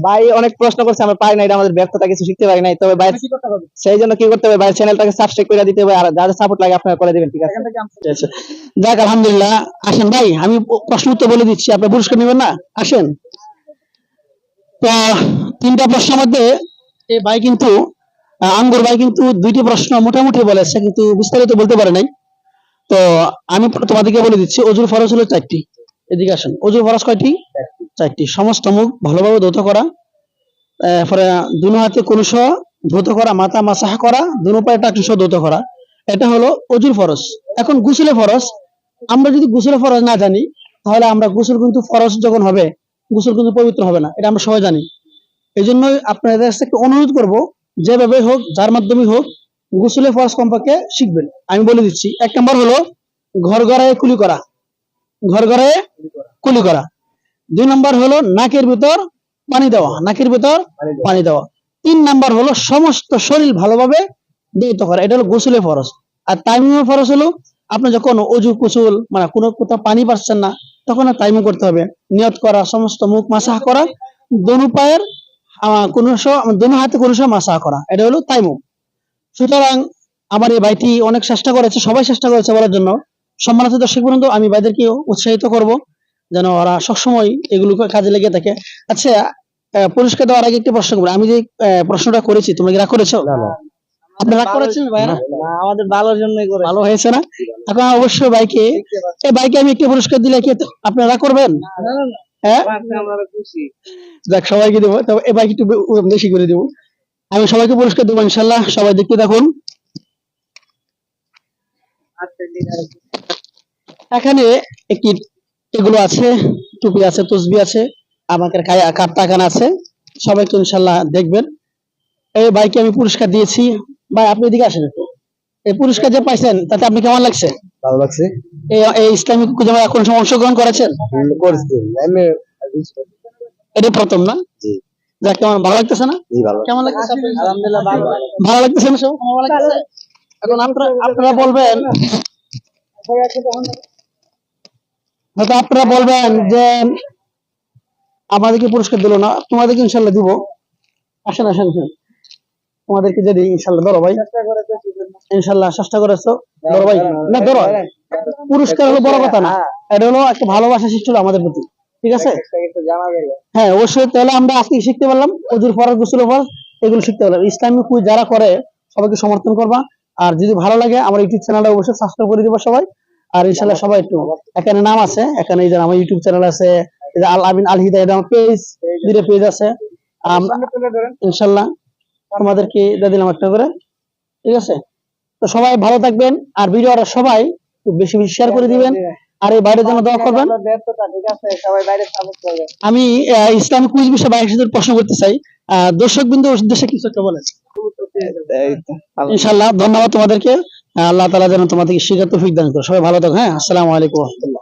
ভাই অনেক প্রশ্ন করছে, আমরা পারি না, এটা আমাদের ব্যর্থতা, কিছু শিখতে পারি নাই। তবে ভাই সেই জন্য কি করতে হবে, ভাই চ্যানেলটাকে সাবস্ক্রাইব করে দিতে হবে, আর যাদের সাপোর্ট লাগে আপনারা করে দিবেন, ঠিক আছে? ঠিক আছে। যাক আলহামদুলিল্লাহ। আসেন ভাই, আমি প্রশ্ন উত্তর বলে দিচ্ছি, আপনি পুরস্কার নেবেন না? আসেন। তো তিনটা প্রশ্নের মধ্যে এই ভাই কিন্তু আঙ্গুর ভাই কিন্তু দুইটি প্রশ্ন মোটামুটি বলেছে, কিন্তু বিস্তারিত বলতে পারে নাই। তো আমি তোমাদেরকে বলে দিচ্ছি, অজুর ফরজ হলো 4টি। এদিকে আসেন। অজুর ফরজ কয়টি? 4টি। সমস্ত মুখ ভালোভাবে ধৌত করা, এরপরে দুনো হাতে কলুষ ধৌত করা, মাথা মাসাহ করা, দুনো পায়ে টাকলু সহ ধৌত করা, এটা হলো অজুর ফরজ। এখন গোসলের ফরজ, আমরা যদি গোসলের ফরজ না জানি, তাহলে আমরা গোসল কিন্তু ফরজ যখন হবে, গোসল কিন্তু পবিত্র হবে না, এটা আমরা সবাই জানি। এই জন্যই আপনাদের কাছে একটু অনুরোধ করব, যেভাবে হোক, যার মাধ্যমে হোক, গোসলের ফরজ কমপক্ষে শিখবেন। আমি বলে দিচ্ছি, 1 নম্বর হলো ঘর ঘরে কুলি করা, ঘর ঘরে কুলি করা। 2 নম্বর হলো নাকের ভিতর পানি দেওয়া, নাকের ভিতর পানি দেওয়া। 3 নম্বর হলো সমস্ত শরীর ভালোভাবে ধৌত করা, এটা হলো গোসলের ফরজ। আর তাইমুমের ফরজ হলো, আপনি যখন অজু কুসুল মানে কোনো কোথাও পানি পাচ্ছেন না, তখন তাইমুম করতে হবে, নিয়ত করা, সমস্ত মুখ মাসাহ করা, দোনো পায়ের দোনো হাতে কোনো মাসাহ করা, এটা হলো তাইমুম। সুতরাং আমার এই ভাইটি অনেক চেষ্টা করেছে, সবাই চেষ্টা করেছে বলার জন্য। সম্মানিত দর্শক বন্ধু, আমি ভাইদেরকে উৎসাহিত করব যেন ওরা সবসময় এগুলো কাজে লেগে থাকে। আচ্ছা, পুরস্কার দেওয়ার আগে একটি প্রশ্ন করবো। আমি যে প্রশ্নটা করেছি, তোমরা কি রাগ করেছো? আপনি রাগ করেছেন ভাই? না, আমাদের ভালোর জন্যই করে। ভালো হয়েছে না? এখন অবশ্যই ভাইকে, এই ভাইকে আমি একটি পুরস্কার দিলে কি আপনারা রাগ করবেন? হ্যাঁ, দেখ সবাইকে দেবো, তবে এই ভাইকে একটু বেশি করে দেবো। আমি সবাইকে পুরস্কার দেবো ইনশাল্লাহ, সবাই দেখতে থাকুন। এখানে একটি এগুলো আছে, টুপি আছে, তসবি আছে, আমাদের কার্তা কান আছে, সবাইকে ইনশাল্লাহ দেখবেন। এই ভাইকে আমি পুরস্কার দিয়েছি। ভাই আপনি এদিকে আসেন একটু। এই পুরস্কার যে পাইছেন, তাতে আপনি কেমন লাগছে? ভালো লাগছে। এই ইসলামিক জামায় কোন সময় অংশগ্রহণ করেছেন? এটা প্রথম না? জি। যাক, কেমন ভালো লাগতেছে না? জি ভালো। কেমন লাগতেছে? আলহামদুলিল্লাহ ভালো। ভালো লাগতেছে না সব? ভালো লাগতেছে। এখন আপনারা বলবেন, হয়তো আপনারা বলবেন যে আমাদেরকে পুরস্কার দিল না, তোমাদেরকে ইনশাল্লাহ দিব। আসেন আসেন আসেন, তোমাদেরকে যদি ইনশাল্লাহ। ধরো ভাই, ইনশাল্লাহ চেষ্টা করেছো, ধরো ভাই। না ধরো, পুরস্কার হলো বড় কথা না, এটা হলো একটা ভালোবাসা সৃষ্টি হলো আমাদের প্রতি, ঠিক আছে? হ্যাঁ অবশ্যই। তাহলে আমরা আজকে শিখতে পারলাম অজুর ফরজ, গোসলের ফরজ, এগুলো শিখতে পারলাম। ইসলামিক কুইজ যারা করে সবাইকে সমর্থন করবা, আর যদি ভালো লাগে আমার ইউটিউব চ্যানেলটা অবশ্যই সাবস্ক্রাইব করে দিবা সবাই। আর ইনশাল্লাহ সবাই একটু, এখানে নাম আছে, এখানে এই যে আমার ইউটিউব চ্যানেল আছে, এই যে আল আমিন আল হিদায়াত আমার পেজ, দুটো পেজ আছে। ইনশাল্লাহ তোমাদেরকে দিয়ে দিলাম একটা করে, ঠিক আছে? তো সবাই ভালো থাকবেন, আর ভিডিওটা সবাই খুব বেশি বেশি শেয়ার করে দিবেন, আর এই বাইরের জন্য দোয়া করবেন। আমি ইসলামিক কুইজ বিষয়ে বাইরের সাথে প্রশ্ন করতে চাই, দর্শক বিন্দু উদ্দেশ্যে কিছু একটা বলেন। ইনশাআল্লাহ ধন্যবাদ তোমাদেরকে। আল্লাহ তাআলা যেন তোমাদেরকে শিখার তৌফিক দান করে। সবাই ভালো থাকো। হ্যাঁ, আসসালামু আলাইকুম ওয়া রাহমাতুল্লাহ।